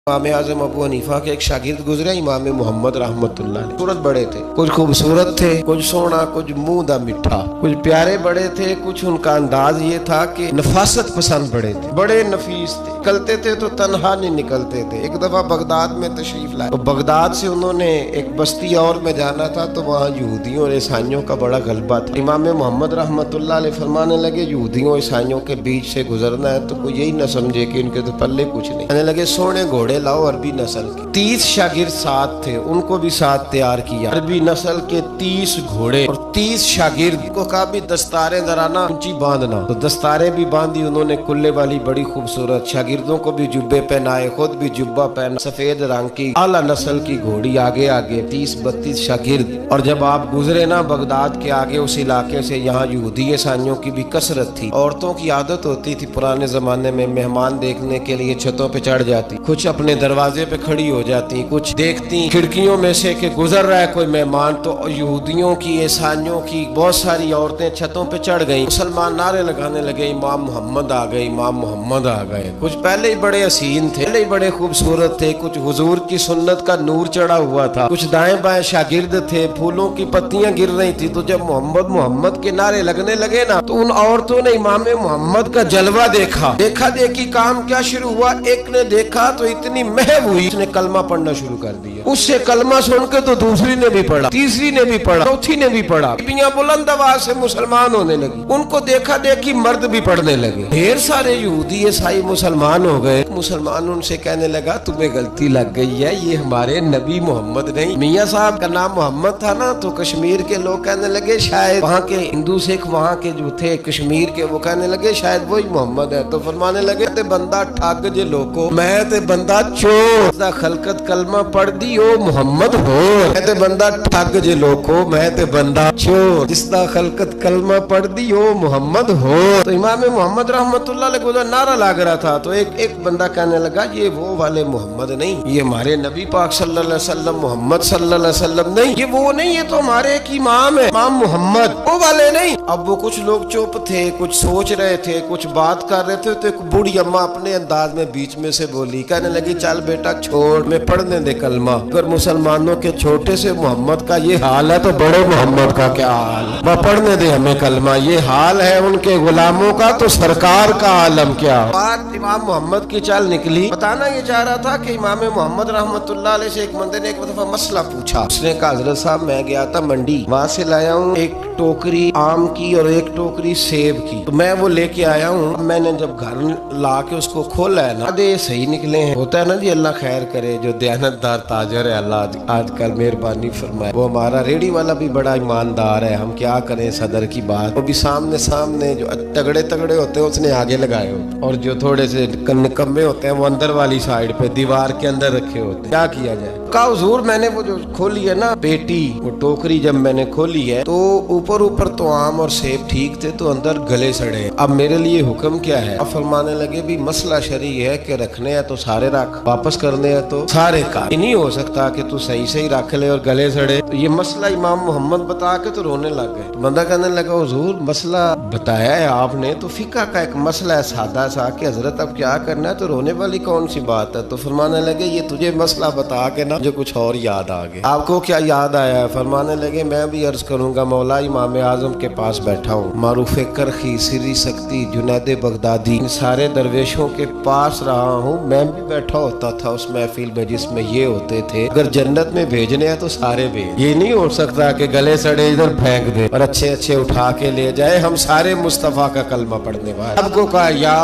इमाम आज़म अबू हनीफा के एक शागिर्द गुजरे इमाम मोहम्मद रहमतुल्लाह अलैह। सूरत बड़े थे, कुछ खूबसूरत थे, कुछ सोना, कुछ मुंह दा मिठा, कुछ प्यारे बड़े थे, कुछ उनका अंदाज ये था कि नफासत पसंद बड़े थे, बड़े नफीस थे। निकलते थे तो तन्हा नहीं निकलते थे। एक दफा बगदाद में तशरीफ लाए तो बगदाद से उन्होंने एक बस्ती और में जाना था, तो वहाँ यहूदियों और ईसाइयों का बड़ा गलबा था। इमाम मोहम्मद रहमतुल्लाह अलैह फरमाने लगे, यहूदियों ईसाइयों के बीच से गुजरना है तो कोई यही न समझे कि इनके तो पल्ले कुछ नहीं। कहने लगे सोने घोड़े लाओ अरबी नस्ल के। 30 शागिर्द साथ थे, उनको भी साथ तैयार किया। अरबी नस्ल के 30 घोड़े और 30 शागिर्द को कहा भी दस्तारें दराना ऊंची बांधना, तो दस्तारें भी बांधी उन्होंने कुल्ले वाली बड़ी खूबसूरत। शागिर्दों को भी जुब्बे पहनाए, खुद भी जुब्बा पहना, सफेद रंग की आला नस्ल की घोड़ी आगे आगे 30-32 शागिर्द। और जब आप गुजरे ना बगदाद के आगे उस इलाके से, यहाँ यहूदी ईसाइयों की भी कसरत थी। औरतों की आदत होती थी पुराने जमाने में मेहमान देखने के लिए छतों पे चढ़ जाती, कुछ अपने दरवाजे पे खड़ी हो जाती, कुछ देखती खिड़कियों में से कि गुजर रहा है कोई मेहमान। तो यहूदियों की ईसाइयों की बहुत सारी औरतें छतों पे चढ़ गईं। मुसलमान नारे लगाने लगे, इमाम मोहम्मद आ गए, इमाम मोहम्मद आ गए। कुछ पहले ही बड़े हसीन थे, पहले ही बड़े खूबसूरत थे, कुछ हुजूर की सुन्नत का नूर चढ़ा हुआ था, कुछ दाएं बाएं शागिर्द थे, फूलों की पत्तियां गिर रही थी। तो जब मोहम्मद मोहम्मद के नारे लगने लगे ना, तो उन औरतों ने इमाम मोहम्मद का जलवा देखा। देखा देखी काम क्या शुरू हुआ, एक ने देखा तो इतनी महव हुई, उसने कलमा पढ़ना शुरू कर दिया। उससे कलमा सुन के तो दूसरी ने भी पढ़ा, तीसरी ने भी पढ़ा, चौथी ने भी पढ़ा। बीबियां बुलंद आवाज से मुसलमान होने लगी। उनको देखा देखी मर्द भी पढ़ने लगे। ढेर सारे यहूदी ईसाई मुसलमान हो गए। मुसलमान उनसे कहने लगा, तुम्हें गलती लग गई है, ये हमारे नबी मोहम्मद नहीं। मियाँ साहब का नाम मोहम्मद था ना, तो कश्मीर के लोग कहने लगे शायद वहाँ के हिंदू सिख वहाँ के जो थे कश्मीर के, वो कहने लगे शायद वही मोहम्मद है। तो फरमाने लगे ते बंदा ठग जे लोको, मैं ते बंदा चोर खलकत कलमा पढ़ दी ओ मोहम्मद हो। मैं ते बंदा ठग जे लोको, मैं ते बंदा चोर, जिसदा खलकत कलमा पढ़ दी ओ मोहम्मद हो। तो इमाम मोहम्मद रहमतुल्लाह अलैह को नारा लग रहा था, तो एक बंदा कहने लगा ये वो वाले मोहम्मद नहीं, ये हमारे नबी पाक सल्लल्लाहु अलैहि वसल्लम मोहम्मद सल्लल्लाहु अलैहि वसल्लम नहीं, ये वो नहीं, ये तो हमारे एक इमाम है, इमाम मोहम्मद, वो वाले नहीं। अब वो कुछ लोग चुप थे, कुछ सोच रहे थे, कुछ बात कर रहे थे। तो एक बूढ़ी अम्मा अपने अंदाज में बीच में से बोली, कहने लगी चल बेटा छोड़, मैं पढ़ने दे कलमा। अगर मुसलमानों के छोटे से मोहम्मद का ये हाल है तो बड़े मोहम्मद का क्या हाल है, वह पढ़ने दे हमें कलमा। ये हाल है उनके गुलामों का तो सरकार का आलम क्या। बात इमाम मोहम्मद की चाल निकली। बताना ये चाह रहा था कि इमाम मोहम्मद रहमतुल्लाह अलैह से एक बंदे ने एक दफा मसला पूछा। उसने कहा हजरत साहब मैं गया था मंडी, वहाँ से लाया हूँ एक टोकरी आम की और एक टोकरी सेब की, तो मैं वो लेके आया हूँ। मैंने जब घर ला के उसको खोला है ना, आधे सही निकले हैं। होता है ना जी, अल्लाह खैर करे, जो दयानतदार ताजर है अल्लाह आजकल मेहरबानी फरमाए। वो हमारा रेडी वाला भी बड़ा ईमानदार है, हम क्या करें सदर की बात। वो भी सामने सामने जो तगड़े तगड़े होते हैं उसने आगे लगाए होते, और जो थोड़े से निकम्मे होते हैं वो अंदर वाली साइड पे दीवार के अंदर रखे होते हैं। क्या किया जाए। कहा हुजूर मैंने वो जो खोली है ना पेटी, वो टोकरी जब मैंने खोली है तो ऊपर ऊपर तो आम और सेब ठीक थे, तो अंदर गले सड़े। अब मेरे लिए हुक्म क्या है। अब फरमाने लगे भी मसला शरी है कि रखने हैं तो सारे रख, वापस करने हैं तो सारे का। नहीं हो सकता कि तू सही सही रख ले और गले सड़े। तो ये मसला इमाम मोहम्मद बता के तो रोने लग गए। तो बंदा कहने लगा हुजूर मसला बताया है आपने, तो फिका का एक मसला है सादा सा कि हजरत अब क्या करना है, तो रोने वाली कौन सी बात है। तो फरमाने लगे ये तुझे मसला बता के ना मुझे कुछ और याद आ गया। आपको क्या याद आया है। फरमाने लगे मैं भी अर्ज करूंगा, मौला इमाम आजम के पास बैठा हूँ, मारूफ करखी सिरी सख्ती जुनैद बगदादी, इन सारे दरवेशों के पास रहा हूँ। मैं भी बैठा होता था उस महफिल में जिसमें ये होते थे। अगर जन्नत में भेजने हैं तो सारे भेज, ये नहीं हो सकता कि गले सड़े इधर फेंक दे और अच्छे अच्छे उठा के ले जाए। हम सारे मुस्तफा का कलमा पढ़ने वाले। सबको कहा या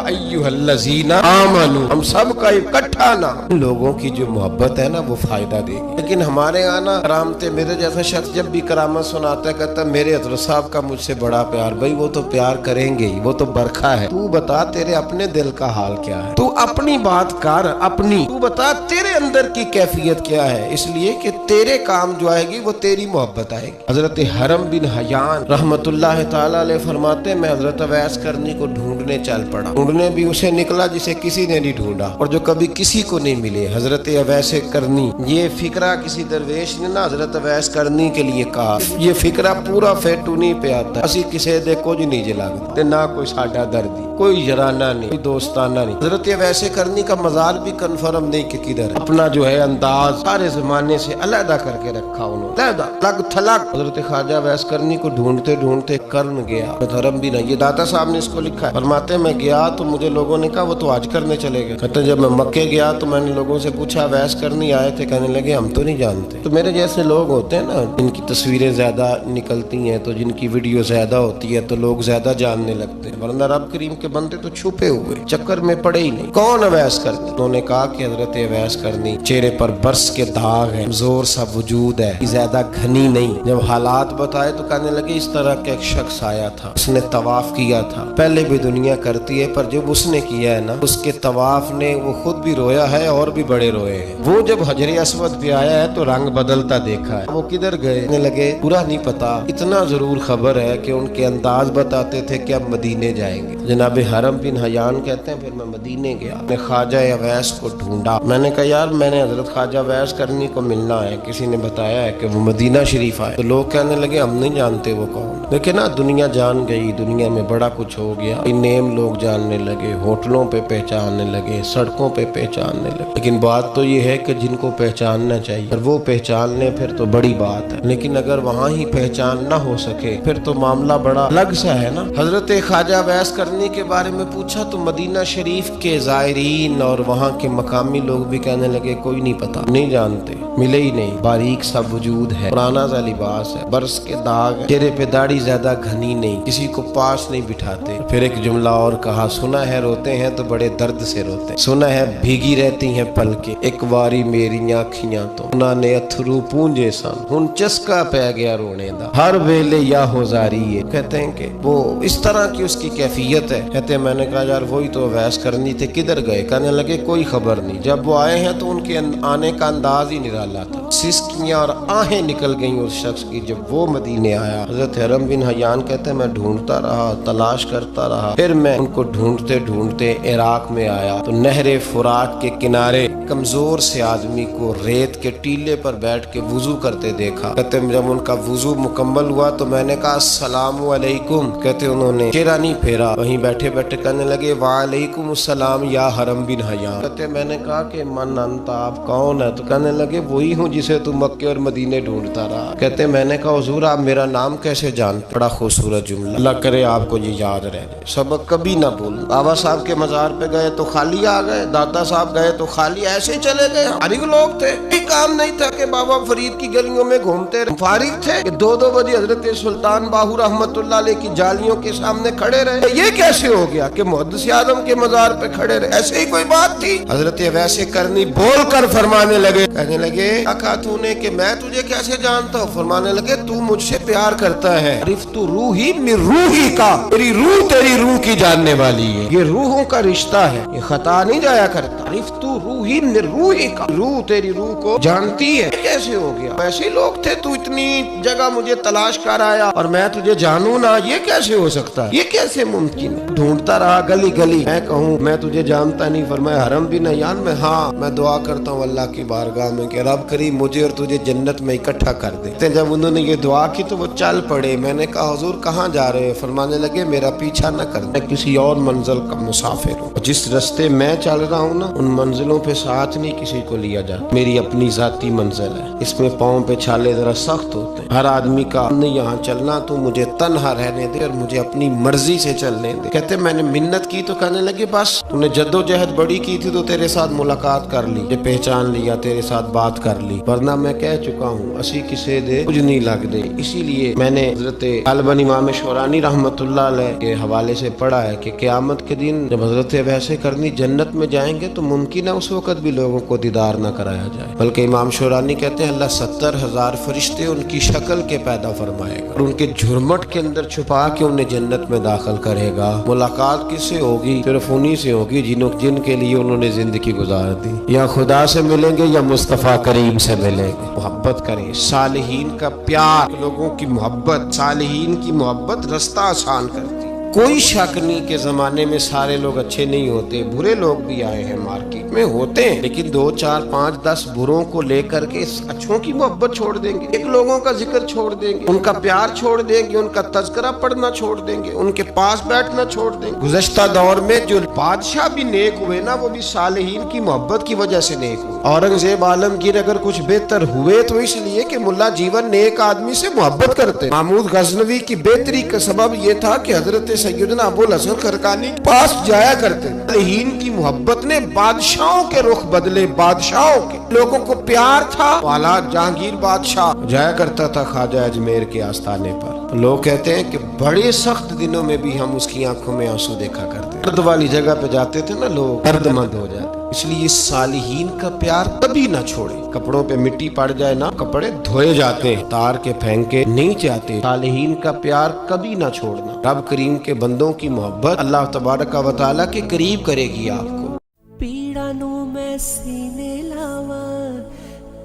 अय्युहल्लज़ीना आमनू, हम सब का इकट्ठा नाम। लोगों की जो मोहब्बत है ना वो फायदा देगी। लेकिन हमारे यहाँ ना करामते, मेरे जैसा शख्स जब भी करामत सुनाता है कहता मेरे हजरत साहब का मुझसे बड़ा प्यार। भाई वो तो प्यार करेंगे ही, वो तो बरखा है। तू बता तेरे अपने दिल का हाल क्या है, तू अपनी बात कर अपनी, तू बता तेरे अंदर की कैफियत क्या है। इसलिए कि तेरे काम जो आएगी वो तेरी मोहब्बत आएगी। हजरत हरम बिन हयान रहमतुल्लाह ताला अलैह फरमाते मैं हजरत अवैस करनी को ढूंढने चल पड़ा। ढूंढने भी उसे निकला जिसे किसी ने नहीं ढूंढा और जो कभी किसी को नहीं मिले। हजरत अवैस करनी کرنی، یہ فکرہ کسی درویش نے نہ حضرت اویس کرنی کے لیے کہا، یہ فکرہ پورا فیٹونی پہ آتا ہے، اسی کسی دے کچھ نہیں جلاگتے تے نہ کوئی ساڈا دردی، کوئی جرانہ نہیں، کوئی دوستانہ نہیں۔ حضرت اویس کرنی کا مزار بھی کنفرم نہیں کہ کدھر ہے، اپنا جو ہے انداز سارے زمانے سے علیحدہ کر کے رکھا انہوں نے، علیحدہ الگ تھلگ۔ حضرت خواجہ اویس کرنی کو ڈھونڈتے ڈھونڈتے کرن گیا، دھرم بھی نہیں، یہ داتا صاحب نے اس کو لکھا ہے، فرماتے میں گیا تو مجھے لوگوں نے کہا وہ تو حج کرنے چلے گئے، کہتے جب میں مکے گیا تو میں نے لوگوں سے پوچھا اویس کرنی آئے تھے، کہنے لگے ہم تو نہیں جانتے۔ تو میرے جیسے لوگ ہوتے ہیں نا جن کی تصویریں زیادہ نکلتی ہیں تو جن کی ویڈیو زیادہ ہوتی ہے تو لوگ زیادہ جاننے لگتے ہیں، ورنہ رب کریم کے بندے تو چھپے ہوئے چکر میں پڑے ہی نہیں۔ کون اویس کرنی؟ انہوں نے کہا کہ حضرت اویس کرنی، چہرے پر برس کے داغ ہے، زور سا وجود ہے، زیادہ گھنی نہیں۔ جب حالات بتائے تو کہنے لگے اس طرح کا ایک شخص آیا تھا، اس نے طواف کیا تھا، پہلے بھی دنیا کرتی ہے پر جب اس نے کیا ہے نا اس کے طواف نے وہ خود بھی رویا ہے اور بھی بڑے روئے ہیں۔ وہ جب حجر اسود پہ آیا ہے تو رنگ بدلتا دیکھا ہے۔ وہ کدھر گئے کہنے لگے پورا نہیں پتا، اتنا ضرور خبر ہے کہ ان کے انداز بتاتے تھے کہ اب مدینے جائیں گے۔ جناب حرم بن حیان کہتے ہیں پھر میں مدینے گیا، میں خواجہ اویس کو ڈھونڈا، میں نے کہا یار میں نے حضرت خواجہ اویس کرنی کو ملنا ہے، کسی نے بتایا ہے کہ وہ مدینہ شریف آئے، تو لوگ کہنے لگے ہم نہیں جانتے وہ کون۔ لیکن نا دنیا جان گئی، دنیا میں بڑا کچھ ہو گیا، نیم لوگ جاننے لگے، ہوٹلوں پہ پہچاننے لگے، سڑکوں پہ پہچاننے لگے، لیکن بات تو یہ ہے کہ جن کو پہچاننا چاہیے اور وہ پہچان لیں پھر تو بڑی بات ہے، لیکن اگر وہاں ہی پہچان نہ ہو سکے پھر تو معاملہ بڑا الگ سا ہے نا۔ حضرت خواجہ اویس کرنی کے بارے میں پوچھا تو مدینہ شریف کے زائرین اور وہاں کے مقامی لوگ بھی کہنے لگے کوئی نہیں پتا، نہیں جانتے، ملے ہی نہیں، باریک سا وجود ہے، پرانا سا لباس ہے، برس کے داغ ہے، چہرے پہ داڑھی زیادہ گھنی نہیں، کسی کو پاس نہیں بٹھاتے۔ پھر ایک جملہ اور کہا، سنا ہے روتے ہیں تو بڑے درد سے روتے، سنا ہے بھیگی رہتی ہیں پلکیں، ایک واری میری آنکھیاں تو انہاں نے اتھرو پونجے سن، ہن چسکا پہ گیا رونے دا، ہر ویلے یا ہوزاری ہے۔ کہتے ہیں کہ وہ اس طرح کی اس کی کیفیت ہے۔ کہتے ہیں میں نے کہا یار وہی تو اویس کرنی تھے، کدھر گئے؟ کہنے لگے کوئی خبر نہیں، جب وہ آئے ہیں تو ان کے آنے کا انداز ہی نرالا تھا، سسکیاں اور آہیں نکل گئیں اس شخص کی جب وہ مدینے آیا۔ حضرت حرم بن حیان کہتے ہیں میں ڈھونڈتا رہا، تلاش کرتا رہا، پھر میں ان کو ڈھونڈتے ڈھونڈتے عراق میں آیا تو نہر فرات کے کنارے کمزور سے آدمی کو ریت کے ٹیلے پر بیٹھ کے وضو کرتے دیکھا۔ کہتے ہیں جب ان کا وضو مکمل ہوا تو میں نے کہا السلام علیکم، کہتے انہوں نے چہرہ نہیں پھیرا، وہیں بیٹھے بیٹھے کہنے لگے وعلیکم السلام یا حرم بن حیان۔ کہتے میں نے کہا کہ من انت، آپ کون ہے؟ تو کہنے لگے وہی ہوں جسے تو مکے اور مدینے ڈھونڈتا رہا۔ کہتے میں نے کہا حضور آپ میرا نام کیسے جانتے؟ بڑا خوبصورت جملہ، اللہ کرے آپ کو یہ یاد رہ جائے، سبق کبھی نہ بھولنا۔ بابا صاحب کے مزار پہ گئے تو خالی آ گئے، داتا صاحب گئے تو خالی ایسے چلے گئے، فارغ لوگ تھے، کوئی کام نہیں تھا کہ بابا فرید کی گلیوں میں گھومتے رہے، فارغ تھے کہ 2 بجے حضرت سلطان باہو رحمت اللہ علیہ کی جالیوں کے سامنے کھڑے رہے۔ یہ کیسے ہو گیا کہ محدث اعظم کے مزار پہ کھڑے رہے؟ ایسے ہی کوئی بات تھی؟ حضرت اویس کرنی بول کر فرمانے لگے، کہنے لگے کہا تو نے کہ میں تجھے کیسے جانتا ہوں؟ فرمانے لگے تو مجھ سے پیار کرتا ہے، عرفت روحی من روحی کا، میری روح تیری روح کی جاننے والی ہے، یہ روحوں کا رشتہ ہے، یہ خطا نہیں جایا کرتا، عرفت روحی من روحی کا، روح تیری روح کو جانتی ہے۔ کیسے ہو گیا؟ ایسے لوگ تھے، تو اتنی جگہ مجھے تلاش کر آیا اور میں تجھے جانوں نہ، یہ کیسے ہو سکتا ہے؟ یہ کیسے ممکن ہے؟ ڈھونڈتا رہا گلی گلی، میں کہوں میں تجھے جانتا نہیں؟ فرمایا حرم بن حیان میں ہاں میں دعا کرتا ہوں اللہ کی بارگاہ میں کہ رب کریم مجھے اور تجھے جنت میں اکٹھا کر دے۔ جب انہوں نے یہ دعا کی تو وہ چل پڑے۔ میں نے کہا حضور کہاں جا رہے ہیں؟ فرمانے لگے میرا پیچھا نہ کر، میں کسی اور منزل کا مسافر ہوں، جس رستے میں چل رہا ہوں نا ان منزلوں پہ ساتھ نہیں کسی کو لیا جاتا، میری اپنی ذاتی منزل ہے، اس میں پاؤں پہ چھالے ذرا سخت ہوتے ہیں، ہر آدمی کا نہیں یہاں چلنا، تو مجھے تنہا رہنے دے اور مجھے اپنی مرضی سے چلنے دے۔ کہتے میں نے منت کی تو کہنے لگے بس تو نے جدوجہد بڑی کی تھی تو تیرے ساتھ ملاقات کر لی، یہ پہچان لیا، تیرے ساتھ بات کر لی، ورنہ میں کہہ چکا ہوں اسی کسے دے کچھ نہیں لگ دے۔ اسی لیے میں نے حضرت غالباً امام شورانی رحمت اللہ علیہ کے حوالے سے پڑھا ہے کہ قیامت کے دن جب حضرت اویس کرنی جنت میں جائیں گے تو ممکن ہے اس وقت بھی لوگوں کو دیدار نہ کرایا جائے، بلکہ امام شورانی کہتے ہیں اللہ 70,000 فرشتے ان کی شکل کے پیدا فرمائے گا اور ان کے جھرمٹ کے اندر چھپا کے انہیں جنت میں داخل کرے گا۔ ملاقات کس سے ہوگی؟ صرف انہی سے ہوگی جن کے لیے انہوں نے زندگی گزار دی، یا خدا سے ملیں گے یا مصطفیٰ کریم سے ملیں گے۔ محبت کریں، صالحین کا پیار، لوگوں کی محبت، صالحین کی محبت رستہ آسان کرتی۔ कोई शक नहीं कि जमाने में सारे लोग अच्छे नहीं होते, बुरे लोग भी आए हैं मार्केट में, होते हैं, लेकिन 2 4 5 10 बुरों को लेकर के अच्छों की मोहब्बत छोड़ देंगे, एक लोगों का जिक्र छोड़ देंगे, उनका प्यार छोड़ देंगे, उनका तज़किरा पढ़ना छोड़ देंगे, उनके पास बैठना छोड़ देंगे। गुज़श्ता दौर में जो बादशाह भी नेक हुए ना, वो भी सालिहीन की मोहब्बत की वजह से नेक हुए। औरंगजेब आलमगीर अगर कुछ बेहतर हुए तो इसलिए कि मुल्ला जीवन नेक आदमी से मोहब्बत करते। महमूद गजनवी की बेहतरी का सबब यह था कि हजरत सैयदना अबुल हसन खरकानी के पास जाया करते। सालिहीन की मोहब्बत ने बादशाहों के रुख बदले, बादशाहों के, लोगों को प्यार था। वाला जहांगीर बादशाह जाया करता था ख्वाजा अजमेर के आस्थाने पर, तो लोग कहते हैं कि बड़े सख्त दिनों में भी हम उसकी आंखों में आंसू देखा करते। दर्द वाली जगह पे जाते थे ना लोग, दर्दमंद हो जाते। इसलिए सालिहीन का प्यार कभी ना छोड़े। कपड़ों पे मिट्टी पड़ जाए ना, कपड़े धोए जाते हैं, तार के फेंके नहीं चाहते। सालिहीन का प्यार कभी ना छोड़ना। रब करीम के बंदों की मोहब्बत अल्लाह तबारक व तआला के करीब करेगी आपको। पीड़ा नू मैं सीने लावा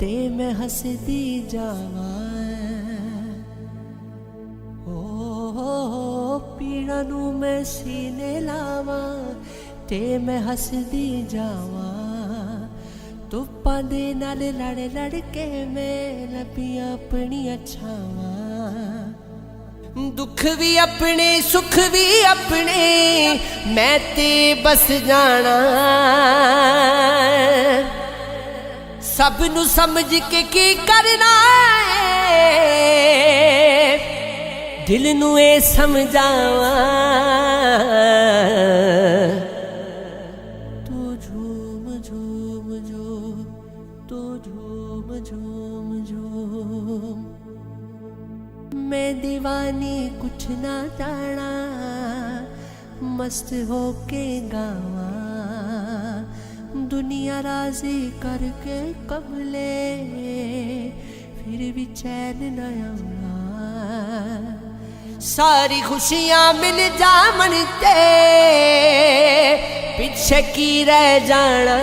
ते मैं हसदी जावा, ओ पीड़ा नू मैं सीने लावा ते मैं हसदी जावा, धुप्पां दे नाल लड़ लड़ के मैं लभियां अपनियां छावां, दुख भी अपने सुख भी अपने मैं ते बस जाना, सब नू समझ के की करना है, दिल नू ए समझावा, तू झूम झूम झूम, तू झूम झूम झूम, मैं दीवानी कुछ ना जाना, मस्त होके गावा, दुनिया राजी करके कबले फिर भी चैन न आना, सारी खुशियां मिल जामन ते पीछे की रह जाना।